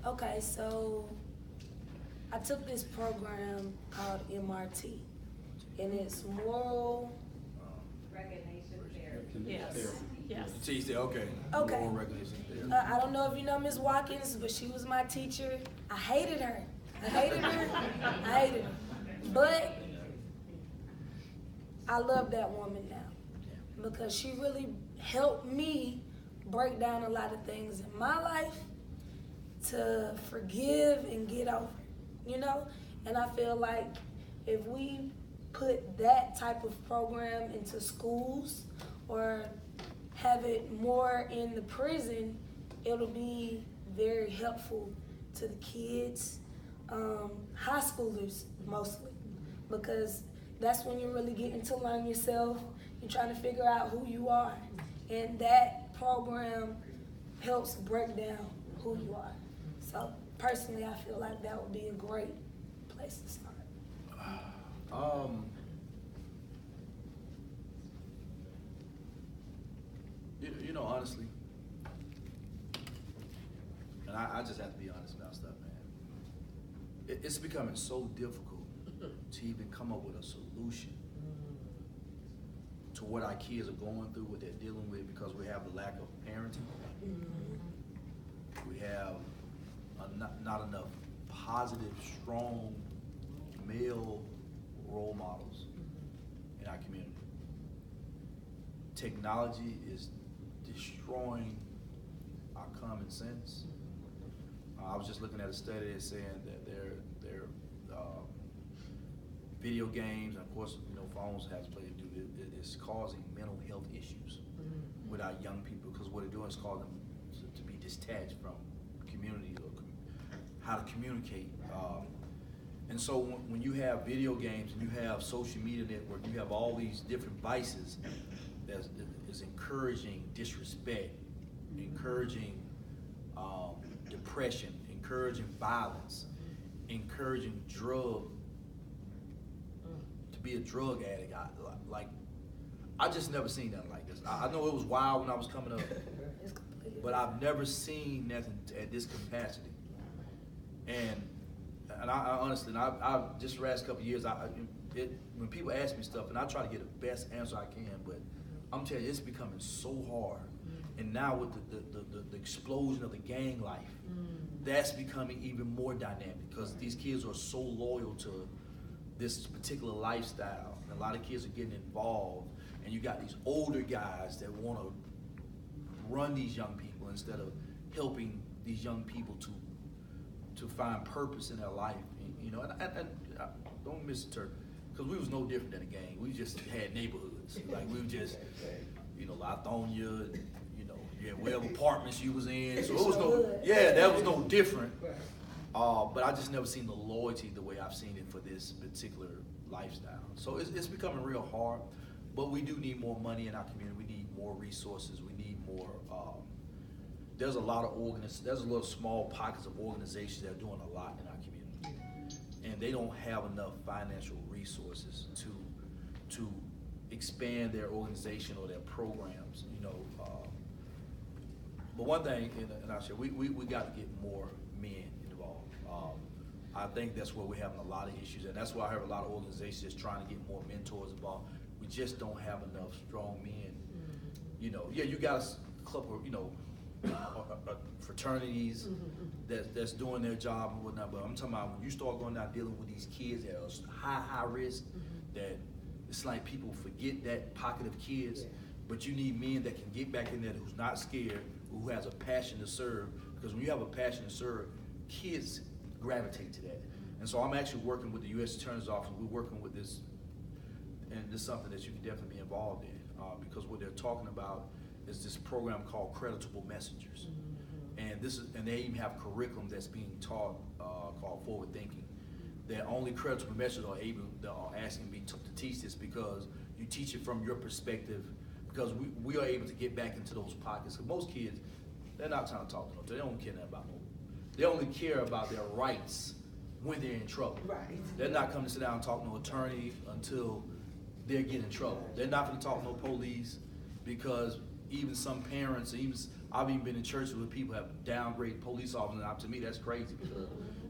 Okay, so I took this program called MRT, and it's moral. Recognition therapy. Yes. Yes. You teach there, okay. Okay. More recognition therapy. I don't know if you know Miss Watkins, but she was my teacher. I hated her. I hated her. But I love that woman now because she really helped me break down a lot of things in my life to forgive and get over, you know? And I feel like if we put that type of program into schools or have it more in the prison, it'll be very helpful to the kids, high schoolers mostly, because that's when you're really getting to learn yourself. You're trying to figure out who you are. And that program helps break down who you are. So personally, I feel like that would be a great place to start. You know, honestly, and I just have to be honest about stuff, man. It's becoming so difficult to even come up with a solution to what our kids are going through, what they're dealing with, because we have the lack of parenting. We have not enough positive, strong male role models in our community. Technology is destroying our common sense. I was just looking at a study that's saying that their video games, and of course, you know, phones has played to do it, is causing mental health issues with our young people, because what they're doing is causing them to be detached from community or how to communicate. And so when you have video games and you have social media network, you have all these different vices that is encouraging disrespect, encouraging depression, encouraging violence, encouraging to be a drug addict. I just never seen nothing like this. I know it was wild when I was coming up, but I've never seen nothing at this capacity. And I honestly, I've just the last couple of years, when people ask me stuff, and I try to get the best answer I can, but I'm telling you, it's becoming so hard. And now with the explosion of the gang life, that's becoming even more dynamic, because these kids are so loyal to this particular lifestyle. And a lot of kids are getting involved, and you got these older guys that want to run these young people instead of helping these young people to find purpose in their life. You know, and don't misinterpret, because we was no different than a gang. We just had neighborhoods. Like, we were just, you know, Lithonia, and, you know, you had whatever apartments you was in. So it was that was no different. But I just never seen the loyalty the way I've seen it for this particular lifestyle. So it's becoming real hard, but we do need more money in our community. We need more resources. We need more, there's a lot of there's a little small pockets of organizations that are doing a lot in our community, and they don't have enough financial resources to expand their organization or their programs, you know. But one thing, and I said, we got to get more men involved. I think that's where we're having a lot of issues, and that's why I heard a lot of organizations trying to get more mentors involved. We just don't have enough strong men. You know, yeah, you got a couple, you know, fraternities that's doing their job and whatnot, but I'm talking about when you start going out dealing with these kids that are high risk, that it's like people forget that pocket of kids, but you need men that can get back in there who's not scared, who has a passion to serve, because when you have a passion to serve, kids gravitate to that. And so I'm actually working with the U.S. Attorney's Office. We're working with this, and this is something that you can definitely be involved in, because what they're talking about is this program called Creditable Messengers. And they even have curriculum that's being taught called Forward Thinking. That only creditable messengers are asking me to teach this, because you teach it from your perspective, because we are able to get back into those pockets. Because most kids, they're not trying to talk to them. They don't care about them. They only care about their rights when they're in trouble. Right. They're not coming to sit down and talk to no attorney until they're getting in trouble. They're not going to talk to no police, because even some parents, even I've even been in churches where people have downgraded police officers, and to me that's crazy, because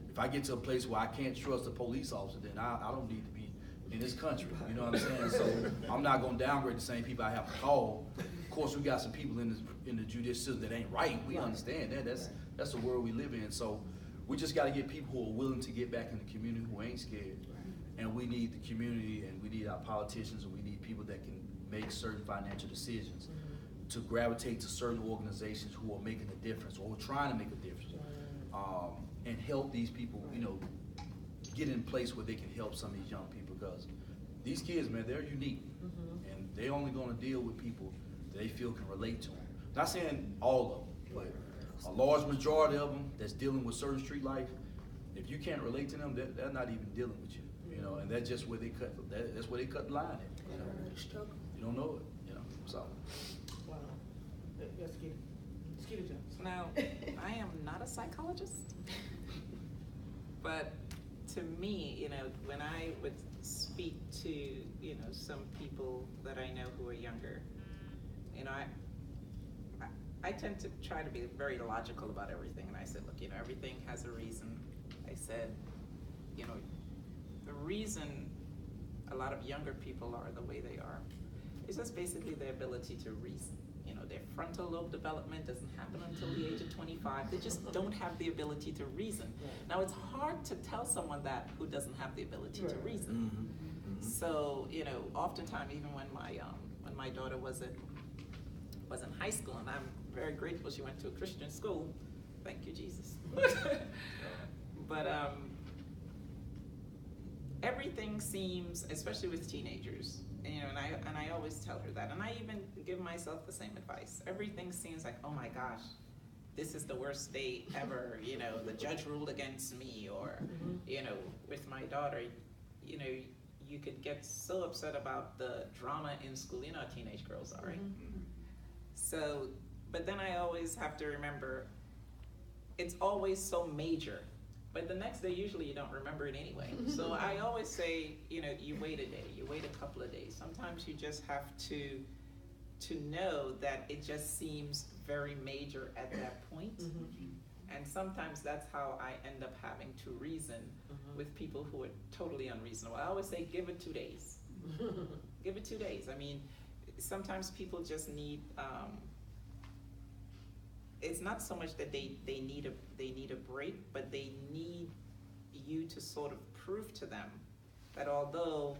if I get to a place where I can't trust a police officer, then I don't need to be in this country, you know what I'm saying? So I'm not gonna downgrade the same people I have to call. Of course, we got some people in the judicial system that ain't right. We understand that. That's the world we live in. So we just gotta get people who are willing to get back in the community, who ain't scared. And we need the community, and we need our politicians, and we need people that can make certain financial decisions to gravitate to certain organizations who are making a difference or trying to make a difference, and help these people, you know, get in place where they can help some of these young people, because these kids, man, they're unique, and they're only going to deal with people that they feel can relate to them. Not saying all of them, but a large majority of them that's dealing with certain street life, if you can't relate to them, they're not even dealing with you, you know, and that's just where they cut. That's where they cut the line at. You know? You don't know it, you know. So. Wow. Let's get it, Jones. Now, I am not a psychologist, but to me, you know, when I would speak to, you know, some people that I know who are younger, you know, I tend to try to be very logical about everything. And I said, look, you know, everything has a reason. I said, you know, the reason a lot of younger people are the way they are is just basically their ability to reason. You know, their frontal lobe development doesn't happen until the age of 25. They just don't have the ability to reason. Now, it's hard to tell someone that who doesn't have the ability to reason. So, you know, oftentimes, even when my daughter was in high school, and I'm very grateful she went to a Christian school. Thank you, Jesus. But everything seems, especially with teenagers, you know, and I always tell her that, and I even give myself the same advice. Everything seems like, oh my gosh, this is the worst day ever. You know, the judge ruled against me, or you know, with my daughter, you know, you could get so upset about the drama in school. You know how teenage girls are, right? So, but then I always have to remember, it's always so major. But the next day, usually you don't remember it anyway. So I always say, you know, you wait a day, you wait a couple of days. Sometimes you just have to know that it just seems very major at that point. And sometimes that's how I end up having to reason with people who are totally unreasonable. I always say, give it 2 days. Give it 2 days. I mean, sometimes people just need, it's not so much that they need a break, but they need you to sort of prove to them that although,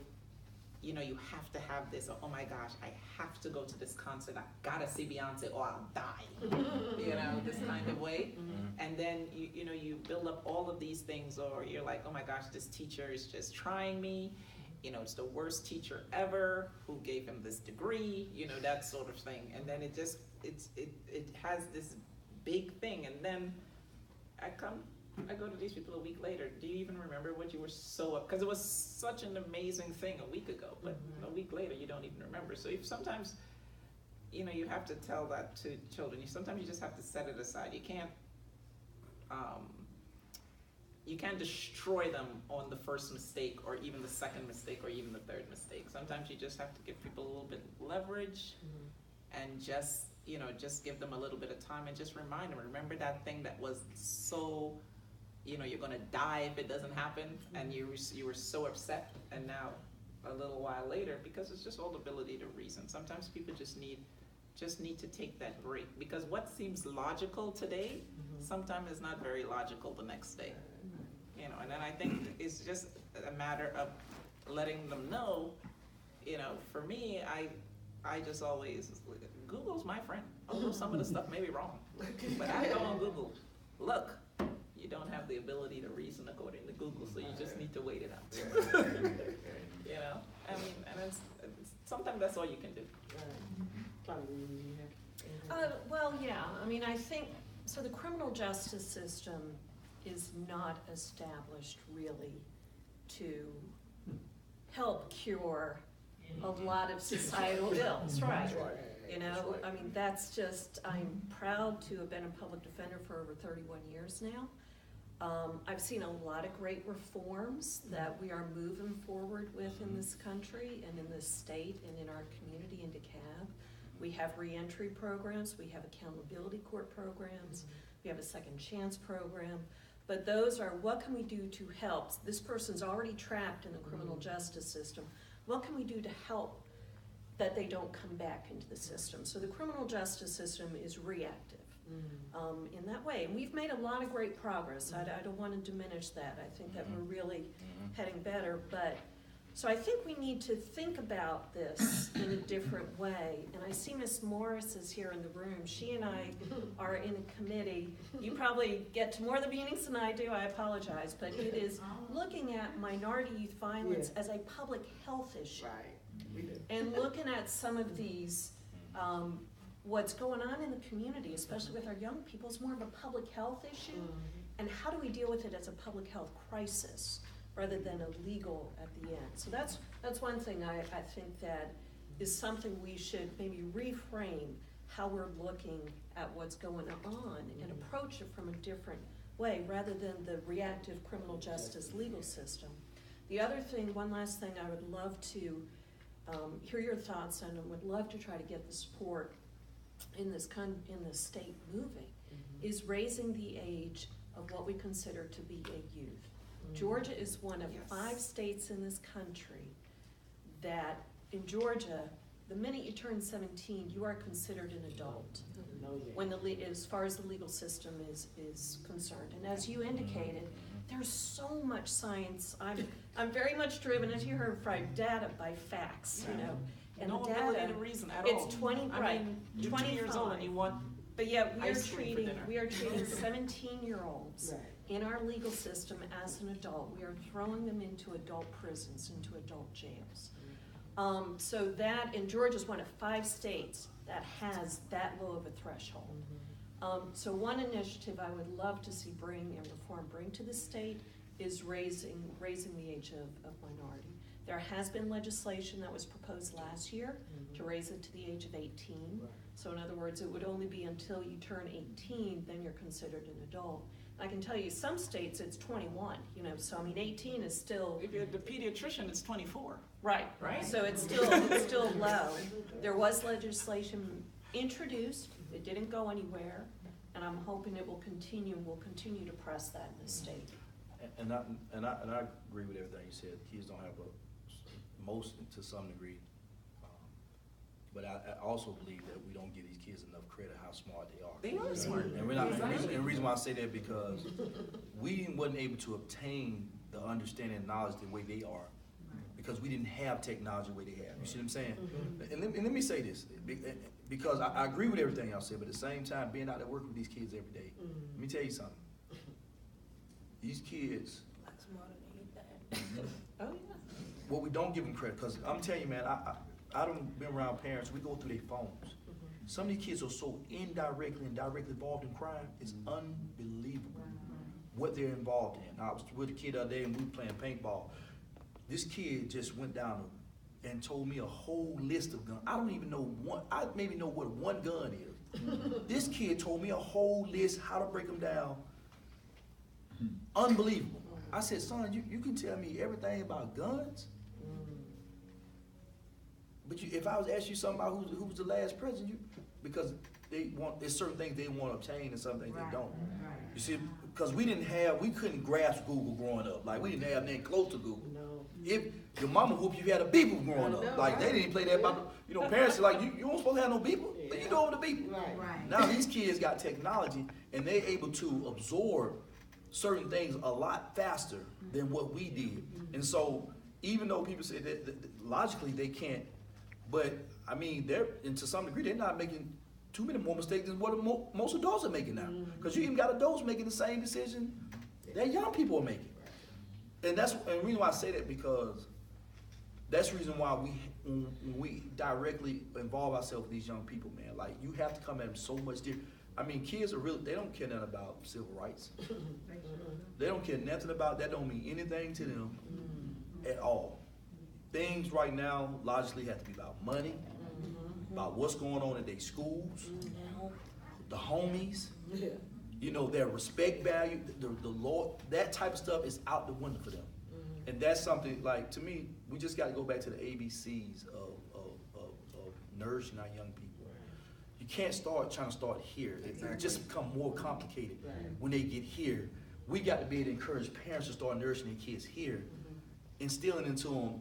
you know, you have to have this, oh my gosh, I have to go to this concert, I gotta see Beyonce or I'll die, you know, this kind of way. And then you know, you build up all of these things, or you're like, oh my gosh, this teacher is just trying me, you know, it's the worst teacher ever, who gave him this degree, you know, that sort of thing. And then it has this big thing, and then I go to these people a week later. Do you even remember what you were so up? Because it was such an amazing thing a week ago, but a week later you don't even remember. So if sometimes, you know, you have to tell that to children. Sometimes you just have to set it aside. You can't destroy them on the first mistake, or even the second mistake, or even the third mistake. Sometimes you just have to give people a little bit of leverage, and just, you know, just give them a little bit of time, and just remind them, remember that thing that was so, you know, you're gonna die if it doesn't happen, and you were so upset, and now a little while later, because it's just all the ability to reason. Sometimes people just need to take that break, because what seems logical today sometimes is not very logical the next day. You know, and then I think it's just a matter of letting them know, you know, for me, I just always, Google's my friend. Although some of the stuff may be wrong, but I go on Google. Look, you don't have the ability to reason according to Google, so you just need to wait it out. You know, I mean, and it's sometimes that's all you can do. Well, yeah, I mean, I think, so the criminal justice system is not established really to help cure a lot of societal ills, right? You know, I mean, that's just, I'm proud to have been a public defender for over 31 years now. I've seen a lot of great reforms that we are moving forward with in this country and in this state and in our community in DeKalb. We have reentry programs, we have accountability court programs, we have a second chance program. But those are, what can we do to help? This person's already trapped in the criminal justice system. What can we do to help that they don't come back into the system? So the criminal justice system is reactive in that way. And we've made a lot of great progress. I don't want to diminish that. I think that we're really heading better. But so I think we need to think about this in a different way. And I see Miss Morris is here in the room. She and I are in a committee. You probably get to more of the meetings than I do. I apologize. But it is looking at minority youth violence as a public health issue. Right. And looking at some of these, what's going on in the community, especially with our young people, is more of a public health issue. And how do we deal with it as a public health crisis rather than a legal at the end? So that's one thing I think that is something we should maybe reframe how we're looking at what's going on and approach it from a different way rather than the reactive criminal justice legal system. The other thing, one last thing I would love to hear your thoughts on, and would love to try to get the support in this state moving, is raising the age of what we consider to be a youth. Georgia is one of 5 states in this country that, in Georgia, the minute you turn 17, you are considered an adult. When as far as the legal system is concerned. And as you indicated, there's so much science. I'm very much driven, as you heard, by data, by facts, you know. And no the ability data, to reason at all. it's 20, right, You're 2 years old and you want but yet ice cream for dinner. we are treating 17-year-olds in our legal system as an adult. We are throwing them into adult prisons, into adult jails. So that, and Georgia is one of 5 states that has that low of a threshold. So one initiative I would love to see bring to the state is raising the age of minority. There has been legislation that was proposed last year to raise it to the age of 18. So in other words, it would only be until you turn 18, then you're considered an adult. I can tell you, some states it's 21, you know, so I mean 18 is still... If you're the pediatrician, it's 24. Right. So it's still low. There was legislation introduced, it didn't go anywhere, and I'm hoping it will continue, we'll continue to press that in the state. And I agree with everything you said. Kids don't have most to some degree. But I also believe that we don't give these kids enough credit how smart they are. They are smart. And the reason why I say that because we wasn't able to obtain the understanding and knowledge the way they are because we didn't have technology the way they have. You see what I'm saying? And let me say this, because I agree with everything y'all said, but at the same time, being out there working with these kids every day, let me tell you something. These kids, Oh, yeah. well, we don't give them credit, because I'm telling you, man, I don't been around parents, we go through their phones. Some of these kids are so indirectly and directly involved in crime, it's unbelievable what they're involved in. I was with a kid the other day and we were playing paintball. This kid just went down and told me a whole list of guns. I don't even know one, I maybe know what one gun is. This kid told me a whole list, how to break them down. Unbelievable. I said, son, you can tell me everything about guns? But if I was to ask you something about who was the last president, because there's certain things they want to obtain and some things they don't. You see, because we couldn't grasp Google growing up. Like, we didn't have anything close to Google. If your mama whooped you, had a beeper growing up. Like, they didn't play that about, parents are like, you don't supposed to have no beeper, but you know the beeper. Now these kids got technology and they're able to absorb certain things a lot faster than what we did. And so, even though people say that logically they can't, but I mean, and to some degree, they're not making too many more mistakes than what most adults are making now. Because you even got adults making the same decision that young people are making. And the reason why I say that, because that's the reason why when we directly involve ourselves with these young people, man, like, you have to come at them so much different. I mean, kids are really, they don't care nothing about civil rights. They don't care nothing about that, don't mean anything to them at all. Things right now logically have to be about money, about what's going on at their schools, the homies, their respect value, the law, that type of stuff is out the window for them. And that's something, like, to me, we just got to go back to the ABCs of nourishing our young people. you can't start trying to start here. It just become more complicated Right. when they get here. We got to be able to encourage parents to start nourishing their kids here, instilling into them,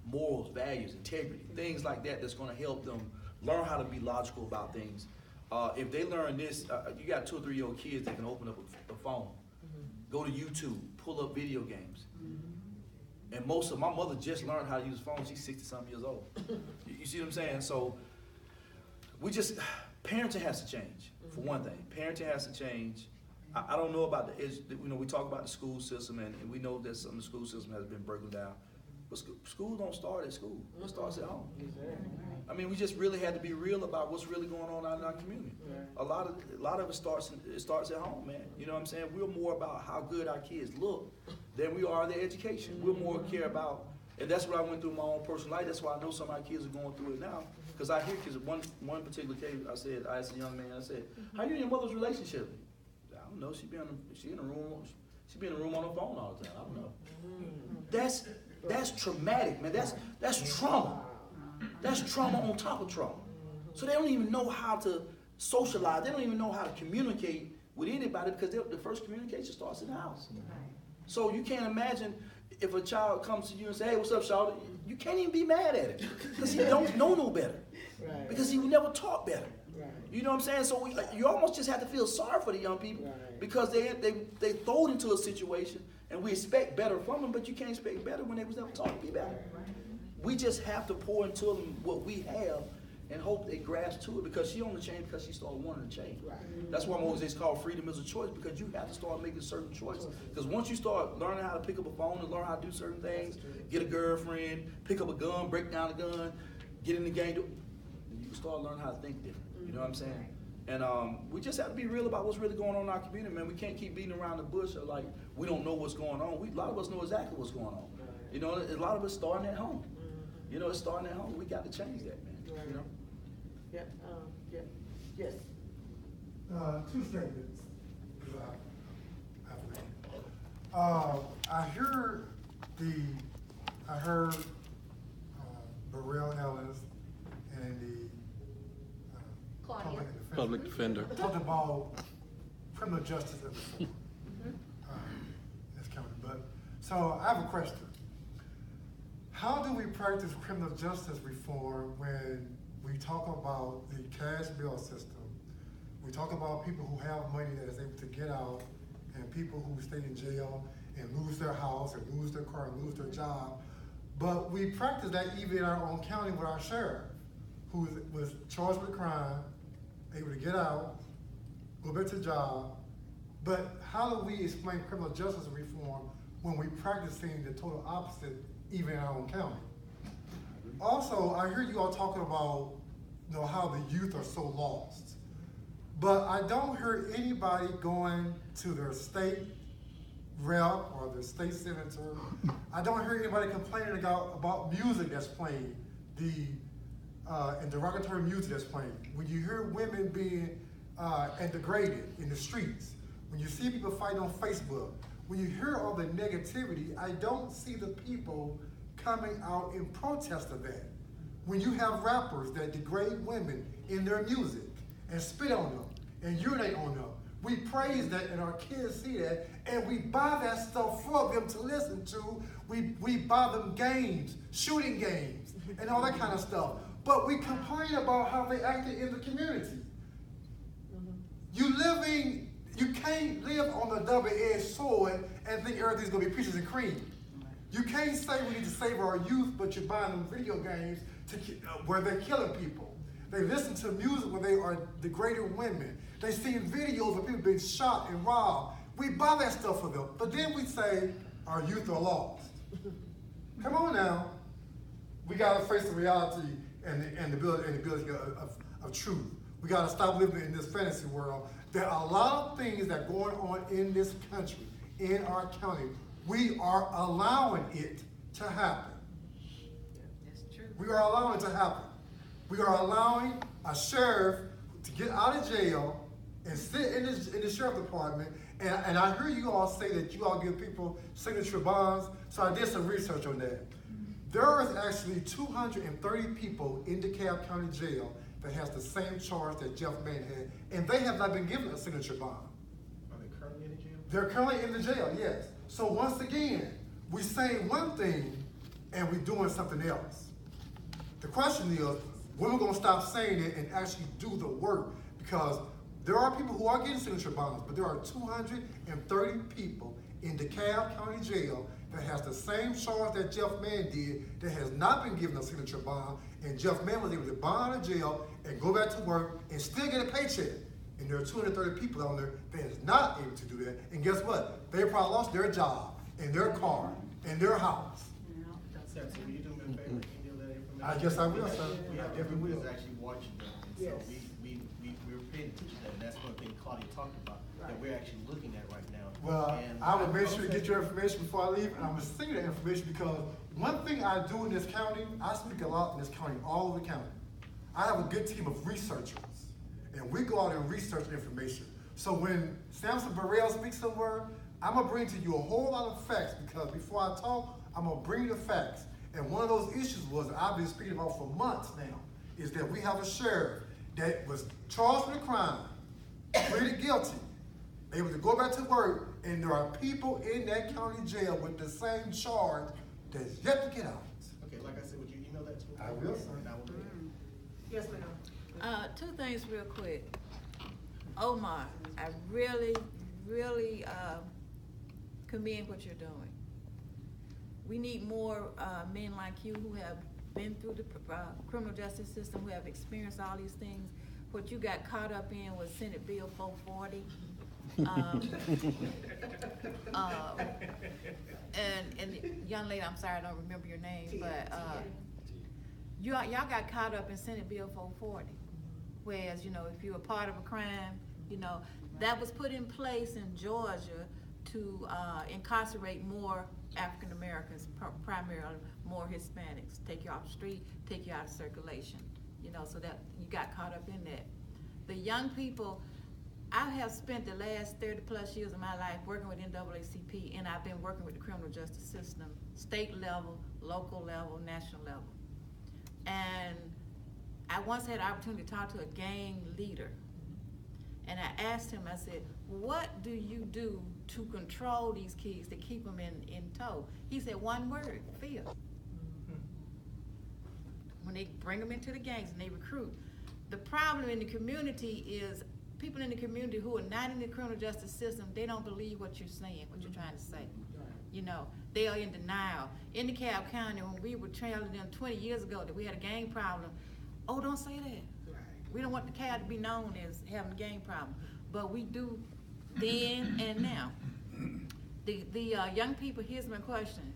morals, values, integrity, things like that that's going to help them learn how to be logical about things. If they learn this, you got 2 or 3-year-old kids that can open up a phone, go to YouTube, pull up video games. And my mother just learned how to use a phone. She's 60-something years old. You see what I'm saying? So parenting has to change, for one thing. Parenting has to change. I don't know about we talk about the school system, and we know that some of the school system has been broken down. But school don't start at school. It starts at home. I mean, we just really had to be real about what's really going on out in our community. A lot of it starts at home, man. You know what I'm saying? We're more about how good our kids look than we are their education. We're more care about, and that's what I went through in my own personal life. That's why I know some of my kids are going through it now. Because I hear kids, one particular case, I asked a young man, I said, how you and your mother's relationship? I don't know, she be in the room on her phone all the time. I don't know. That's traumatic, man. That's trauma. That's trauma on top of trauma. So they don't even know how to socialize. They don't even know how to communicate with anybody because the first communication starts in the house. So you can't imagine if a child comes to you and say, hey, what's up, Charlotte? You can't even be mad at him because he don't know no better. Right. Because he would never taught better. Right. You know what I'm saying? So you almost just have to feel sorry for the young people because they thrown into a situation and we expect better from them, but you can't expect better when they was never taught to be better. We just have to pour into them what we have and hope they grasp to it because she only changed because she started wanting to change. That's why Moses called freedom is a choice because you have to start making certain choices. Because once you start learning how to pick up a phone and learn how to do certain things, get a girlfriend, pick up a gun, break down a gun, get in the game, you can start learning how to think different. You know what I'm saying? And we just have to be real about what's really going on in our community, man. We can't keep beating around the bush or like we don't know what's going on. A lot of us know exactly what's going on. You know, a lot of us starting at home. You know, it's starting at home. We got to change that, man. You know? Yes. 2 statements. I heard Burrell Ellis and the Public defender. talked about criminal justice and reform. That's coming, so I have a question. How do we practice criminal justice reform when we talk about the cash bail system? We talk about people who have money that is able to get out and people who stay in jail and lose their house and lose their car and lose their job. But we practice that even in our own county with our sheriff, who was charged with a crime, able to get out, go back to the job. But how do we explain criminal justice reform when we practicing the total opposite even in our own county? Also, I hear you all talking about how the youth are so lost. But I don't hear anybody going to their state rep or their state senator. I don't hear anybody complaining about music that's playing, and derogatory music that's playing. When you hear women being degraded in the streets, when you see people fighting on Facebook, when you hear all the negativity, I don't see the people coming out in protest of that. When you have rappers that degrade women in their music and spit on them and urinate on them, we praise that and our kids see that and we buy that stuff for them to listen to. We buy them games, shooting games, and all that kind of stuff. But we complain about how they acted in the community. You can't live on the double-edged sword and think everything's gonna be peaches and cream. You can't say we need to save our youth, but you're buying them video games where they're killing people. They listen to music where they are degrading women. They see videos of people being shot and robbed. We buy that stuff for them, but then we say our youth are lost. Come on now. We gotta face the reality and the ability of truth. We gotta stop living in this fantasy world. There are a lot of things that are going on in this country, in our county. We are allowing it to happen. That's true. We are allowing it to happen. We are allowing a sheriff to get out of jail and sit in the sheriff department. And I hear you all say that you all give people signature bonds. So I did some research on that. There is actually 230 people in DeKalb County Jail that has the same charge that Jeff Mann had, and they have not been given a signature bond. Are they currently in the jail? They're currently in the jail, yes. So once again, we're saying one thing and we're doing something else. The question is, when we're gonna stop saying it and actually do the work? Because there are people who are getting signature bonds, but there are 230 people in DeKalb County Jail that has the same charge that Jeff Mann did, that has not been given a signature bond, and Jeff Mann was able to bond out of jail and go back to work and still get a paycheck. And there are 230 people on there that is not able to do that. And guess what? They probably lost their job, and their car, and their house. Sir, so will you do me a favor? Can you do that information? I guess I will, sir. We have I definitely everyone will. that's actually watching them. And Yes. so we're paying attention to that. And that's one thing Claudia talked about, that Right. we're actually looking at right now. Well, And I would make sure to get your information before I leave, and I'm gonna send you that information because one thing I do in this county, I speak a lot in this county, all over the county. I have a good team of researchers, and we go out and research information. So when Samson Burrell speaks somewhere, I'm gonna bring to you a whole lot of facts, because before I talk, I'm gonna bring you the facts. And one of those issues was, I've been speaking about for months now, is that we have a sheriff that was charged with a crime, pleaded guilty, able to go back to work, and there are people in that county jail with the same charge that's yet to get out. Okay, like I said, would you email that to me? I will, sir. And I will pay it. Yes, ma'am. Two things real quick. Omar, I really commend what you're doing. We need more men like you who have been through the criminal justice system, who have experienced all these things. What you got caught up in was Senate Bill 440. And the young lady, I'm sorry, I don't remember your name, but y'all got caught up in Senate Bill 440. Whereas, if you're a part of a crime, that was put in place in Georgia to incarcerate more African Americans, primarily more Hispanics, take you off the street, take you out of circulation, so that you got caught up in that. The young people, I have spent the last 30 plus years of my life working with NAACP, and I've been working with the criminal justice system, state level, local level, national level. And I once had the opportunity to talk to a gang leader, and I asked him, I said, what do you do to control these kids, to keep them in tow? He said, one word, fear. When they bring them into the gangs and they recruit. The problem in the community is people in the community who are not in the criminal justice system, they don't believe what you're saying, what you're trying to say. They are in denial. In DeKalb County, when we were trailing them 20 years ago that we had a gang problem, oh, don't say that. We don't want DeKalb to be known as having a gang problem, but we do then and now. The young people, here's my question.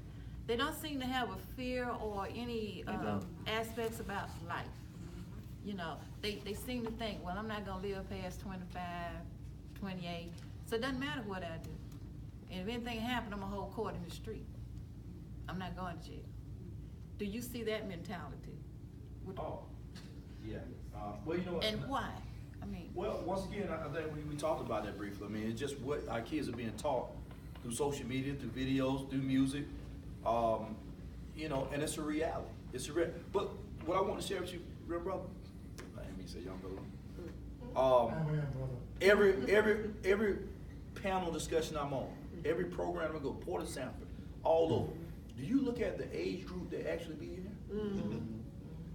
They don't seem to have a fear or any aspects about life. They seem to think, well, I'm not gonna live past 25, 28, so it doesn't matter what I do. And if anything happens, I'm gonna hold court in the street. I'm not going to jail. Do you see that mentality? Oh, yeah. Well, you know what? And why? I mean. Well, once again, I think we talked about that briefly. I mean, it's just what our kids are being taught through social media, through videos, through music, and it's a reality. But what I want to share with you, real brother, I didn't mean to say young brother. Every panel discussion I'm on, every program I go, Port of Sanford, all over. Do you look at the age group that actually be in here?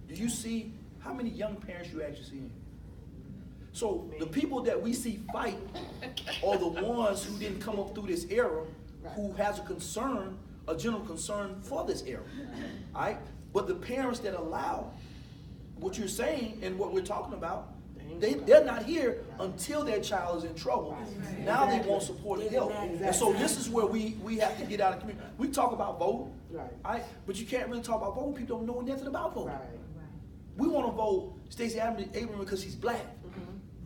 Do you see how many young parents you actually see in here? So the people that we see fight are the ones who didn't come up through this era, who has a general concern for this era, all right? But the parents that allow what you're saying and what we're talking about, they're not here until their child is in trouble. Now they want support and help. And so this is where we have to get out of the community. We talk about voting, right? But you can't really talk about voting. People don't know nothing about voting. We want to vote Stacey Abrams because she's black.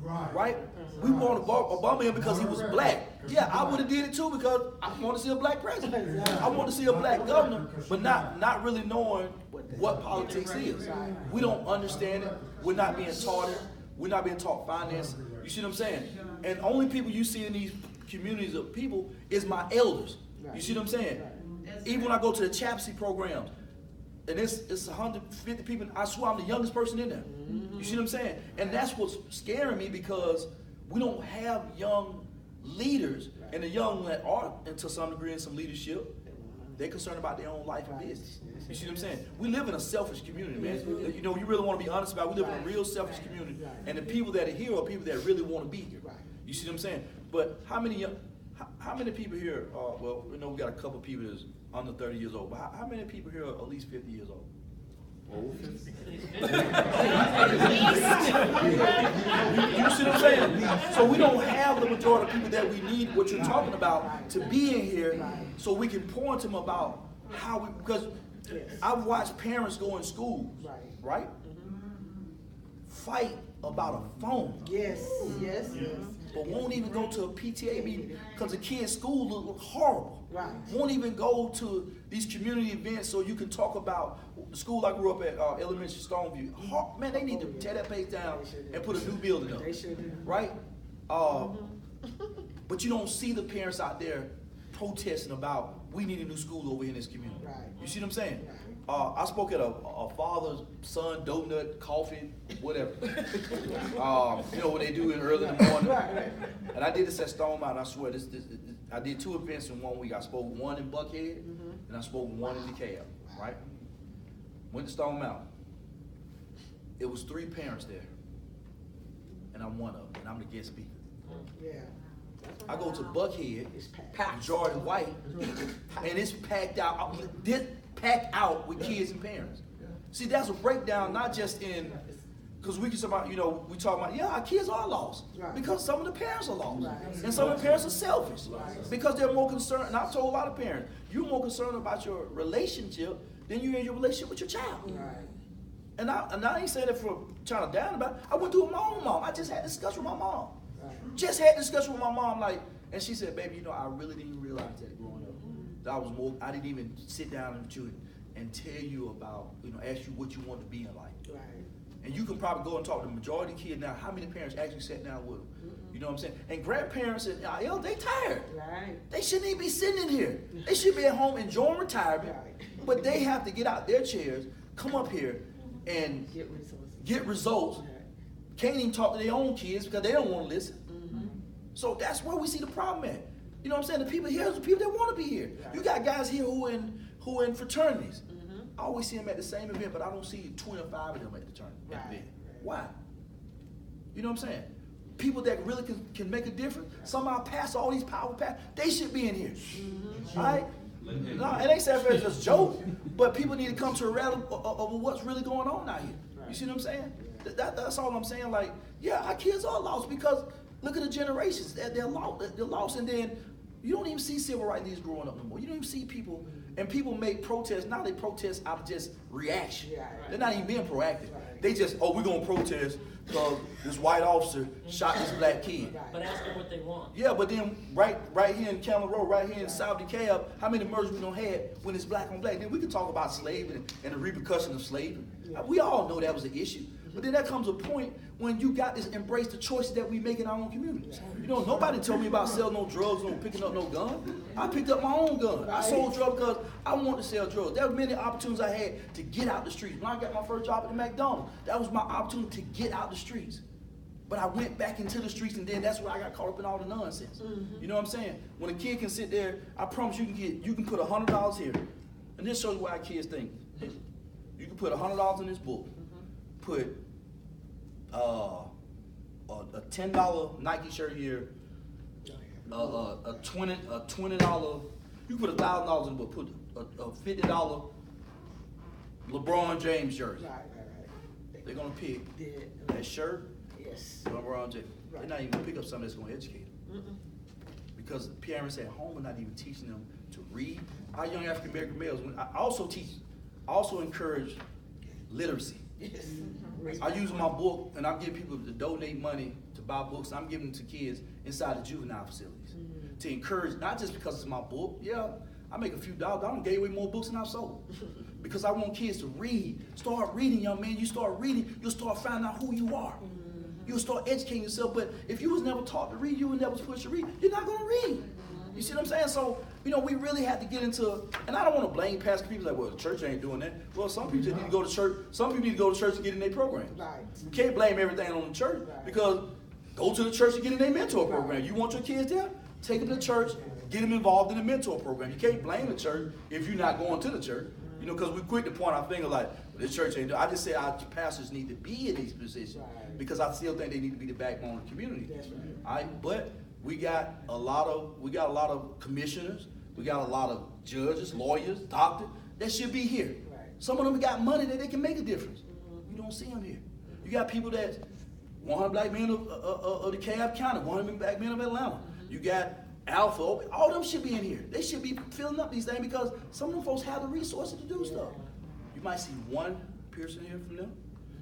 Right? We want to vote Obama in because he was black. Yeah, I would have did it too because I want to see a black president. I want to see a black governor, but not really knowing what politics is. We don't understand it. We're not being taught it. We're not being taught finance. You see what I'm saying? And only people you see in these communities of people is my elders. You see what I'm saying? Even when I go to the CHAPSI programs, and it's 150 people. I swear I'm the youngest person in there. You see what I'm saying? And that's what's scaring me, because we don't have young leaders, and the young that are, and to some degree, in some leadership, they're concerned about their own life and business. You see what I'm saying? We live in a selfish community, man. You know, you really want to be honest about it. We live in a real selfish community, and the people that are here are people that really want to be here. You see what I'm saying? But how many people here? Well, we know we got a couple people that's under 30 years old. But how many people here are at least 50 years old? You see what I'm saying? So we don't have the majority of people that we need, what you're talking about, to be in here, so we can point to them about how we, because I've watched parents go in schools, right? Fight about a phone. Yes. But won't even go to a PTA meeting because the kids' school look horrible. Right. Won't even go to these community events so you can talk about the school I grew up at, Elementary Stoneview. Man, they need to tear that place down and put a new building up. They should do. Right? But you don't see the parents out there protesting about, we need a new school over here in this community. Right. You see what I'm saying? I spoke at a father, son, donut, coffee, whatever. You know what they do in early in the morning. And I did this at Stone Mountain. I swear, I did 2 events in 1 week. I spoke one in Buckhead, and I spoke one in Dekalb, right? Went to Stone Mountain. It was 3 parents there, and I'm one of them, and I'm the guest speaker. Yeah. I go to Buckhead, It's packed. majority white, and it's packed out. Packed out with kids and parents. See, that's a breakdown, not just in, because we can talk about, you know, we talk about, yeah, our kids are lost, because some of the parents are lost, and some of the parents are selfish, because they're more concerned, and I've told a lot of parents, you're more concerned about your relationship than you are in your relationship with your child. And I ain't saying that for trying to down about it. I went through it with my own mom. I just had a discussion with my mom. Just had a discussion with my mom, like, and she said, baby, you know, I really didn't realize that growing up. I didn't even sit down with you and tell you about, you know, ask you what you want to be in life. And you can probably go and talk to the majority of the kids now. How many parents actually sat down with them? You know what I'm saying? And grandparents and they tired. They shouldn't even be sitting in here. They should be at home enjoying retirement. But they have to get out their chairs, come up here, and get results. Can't even talk to their own kids because they don't want to listen. So that's where we see the problem at. You know what I'm saying? The people here are the people that want to be here. You got guys here who are in fraternities. I always see them at the same event, but I don't see 25 of them at the event. Why? You know what I'm saying? People that really can make a difference. Some of our pastors, all these powerful pastors, they should be in here. All right? No, it ain't saying it's just a joke, but people need to come to a reality of what's really going on out here. You see what I'm saying? That's all I'm saying. Like, yeah, our kids are lost because look at the generations. They're lost. And then you don't even see civil rights leaders growing up no more. You don't even see people, and people make protests. Now they protest out of just reaction. They're not even being proactive. They just, we're going to protest because this white officer shot this black kid. But ask them what they want. Yeah, but then right here in Camel Road, right here in South Dekalb, how many murders we don't have when it's black on black? Then we can talk about slavery and the repercussion of slavery. We all know that was an issue. But then there comes a point when you got to embrace the choices that we make in our own communities. You know, nobody told me about selling no drugs or picking up no gun. I picked up my own gun. I sold drugs because I wanted to sell drugs. There were many opportunities I had to get out the streets. When I got my first job at the McDonald's, that was my opportunity to get out the streets. But I went back into the streets, and then that's where I got caught up in all the nonsense. You know what I'm saying? When a kid can sit there, I promise you can put $100 here. And this shows you why kids think. You can put $100 in this book. Put a $10 Nike shirt here, a $20. You put $1,000 in the book. Put a $50 LeBron James jersey. They're gonna pick that shirt. LeBron James. They're not even gonna pick up something that's gonna educate them. Because parents at home are not even teaching them to read. Our young African American males. I also encourage literacy. I use my book, and I'm getting people to donate money to buy books. I'm giving them to kids inside the juvenile facilities to encourage, not just because it's my book. Yeah, I make a few dollars. I don't gave away more books than I've sold because I want kids to read. Start reading, young man. You start reading, you'll start finding out who you are. You'll start educating yourself. But if you was never taught to read, you were never pushed to read, you're not going to read. You see what I'm saying? So You know, we really have to get into, and I don't want to blame past people like, well, the church ain't doing that. Well, some people just need to go to church. Some people need to go to church and get in their programs. Right. You can't blame everything on the church because go to the church and get in their mentor program. You want your kids there? Take them to church, get them involved in the mentor program. You can't blame the church if you're not going to the church. You know, because we quick to point our finger like, well, this church ain't doing. I just say our pastors need to be in these positions because I still think they need to be the backbone of the community. That's right. All right, but we got a lot of commissioners, we got a lot of judges, lawyers, doctors that should be here. Right. Some of them got money that they can make a difference. You don't see them here. You got people that 100 black men of DeKalb County, 100 black men of Atlanta. You got Alpha, all them should be in here. They should be filling up these things because some of them folks have the resources to do stuff. You might see one person here from them.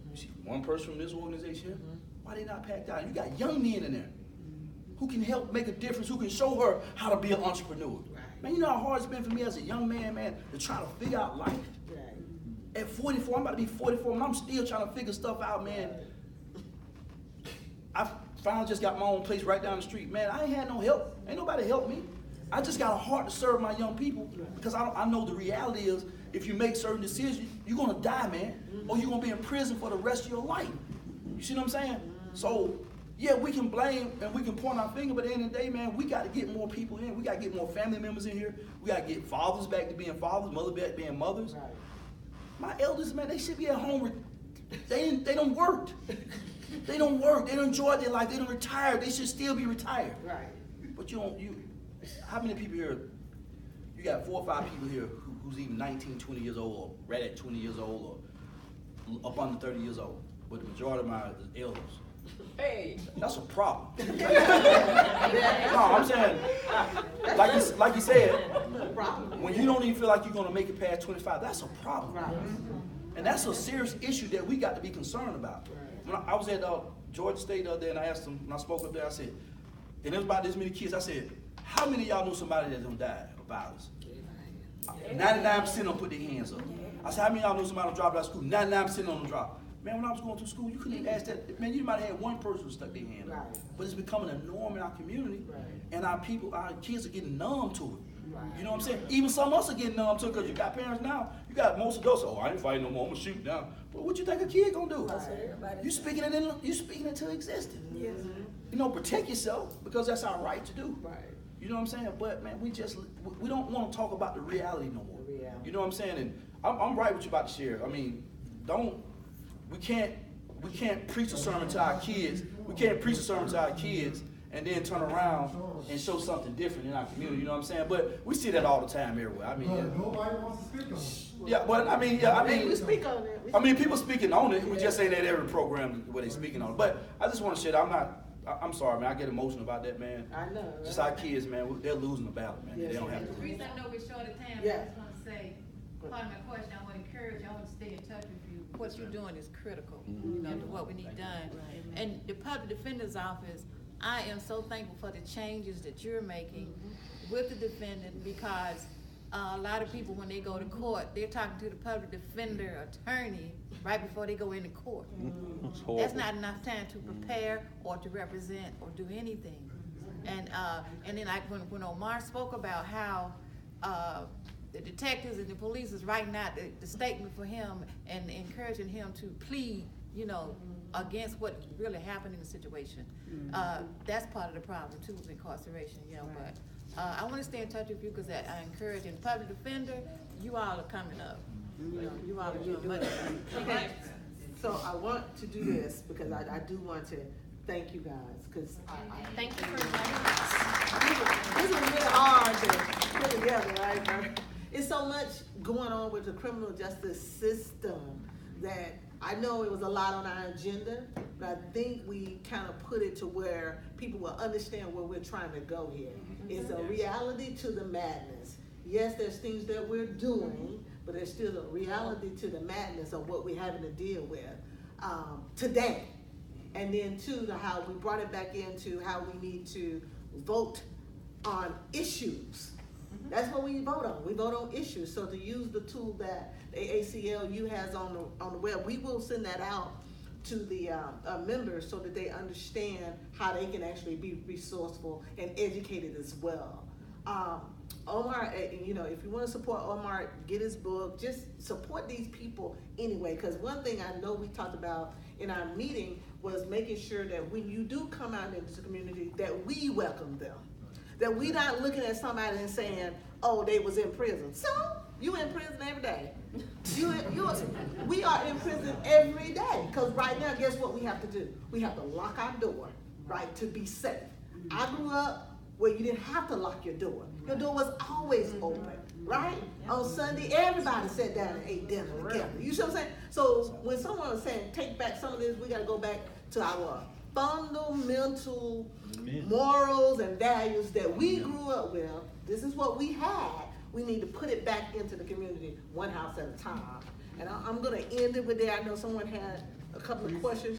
You see one person from this organization. Why they not packed out? You got young men in there who can help make a difference, who can show her how to be an entrepreneur. Man, you know how hard it's been for me as a young man, to try to figure out life. At 44, I'm about to be 44, and I'm still trying to figure stuff out, man. I finally just got my own place right down the street. Man, I ain't had no help. Ain't nobody help me. I just got a heart to serve my young people because I know the reality is if you make certain decisions, you're going to die, man, or you're going to be in prison for the rest of your life. You see what I'm saying? So, yeah, we can blame and we can point our finger, but at the end of the day, man, we got to get more people in. We got to get more family members in here. We got to get fathers back to being fathers, mothers back to being mothers. My elders, man, they should be at home. They don't work. They don't work. They don't enjoy their life. They don't retire. They should still be retired. Right. But how many people here, you got 4 or 5 people here who's even 19, 20 years old, or right at 20 years old, or up under 30 years old. But the majority of my elders. Hey. That's a problem. No, I'm saying, like you said, when you don't even feel like you're going to make it past 25, that's a problem. And that's a serious issue that we got to be concerned about. When I was at Georgia State the other day and I asked them, when I spoke up there, I said, and there was about this many kids, I said, how many of y'all know somebody that done died of violence? 99% of them put their hands up. I said, how many of y'all know somebody that dropped out of school? 99% of them dropped. Man, when I was going through school, you couldn't even ask that. Man, you might have had one person who stuck their hand up. But it's becoming a norm in our community. And our kids are getting numb to it. You know what I'm saying? Even some of us are getting numb to it because you got parents now. You got most adults, I ain't fighting no more, I'm gonna shoot now. But what you think a kid gonna do? You speaking it into existence. You know, protect yourself because that's our right to do. You know what I'm saying? But man, we don't want to talk about the reality no more. You know what I'm saying? And I'm right with you about the sheriff. I mean, we can't preach a sermon to our kids. We can't preach a sermon to our kids and then turn around and show something different in our community. You know what I'm saying? But we see that all the time everywhere. I mean, nobody wants to speak on it. Yeah, but I mean, we speak on it. I mean, people speaking on it. We just ain't at every program where they speaking on it. But I just want to share that I'm sorry, man. I get emotional about that, man. I know. Right? Just our kids, man. They're losing the battle, man. Yes, they don't have to. The reason I know we're short of time, Yeah. I just want to say, part of my question, I want to encourage y'all to stay in touch with you. What you're doing is critical, you know, to what we need done. And the Public Defender's Office, I am so thankful for the changes that you're making with the defendant because a lot of people, when they go to court, they're talking to the public defender attorney right before they go into court. That's not enough time to prepare or to represent or do anything. And then like when Omar spoke about how the detectives and the police is writing out the statement for him and encouraging him to plead, you know, against what really happened in the situation. That's part of the problem too, with incarceration, you know. But I want to stay in touch with you because I encourage in public defender, you all are coming up. You know, you all are doing much. Okay. So I want to do this because I do want to thank you guys because Thank you for inviting us. this was really hard to put together, right? It's so much going on with the criminal justice system that I know it was a lot on our agenda, but I think we kind of put it to where people will understand where we're trying to go here. It's a reality to the madness. Yes, there's things that we're doing, but there's still a reality to the madness of what we're having to deal with today. And then too, how we brought it back into how we need to vote on issues. That's what we vote on. We vote on issues. So to use the tool that the ACLU has on the web, we will send that out to the members so that they understand how they can actually be resourceful and educated as well. Omar, you know, if you want to support Omar, get his book. Just support these people anyway. Because one thing I know we talked about in our meeting was making sure that when you do come out into the community, that we welcome them. That we not looking at somebody and saying, "Oh, they was in prison." So you in prison every day. We are in prison every day. Because right now, guess what we have to do? We have to lock our door, right, to be safe. I grew up where you didn't have to lock your door. Your door was always open, right? On Sunday, everybody sat down and ate dinner together. You see what I'm saying? So when someone was saying, take back some of this, we got to go back to our fundamental morals and values that we grew up with. This is what we had. We need to put it back into the community, one house at a time. And I'm going to end it with that. I know someone had a couple of questions.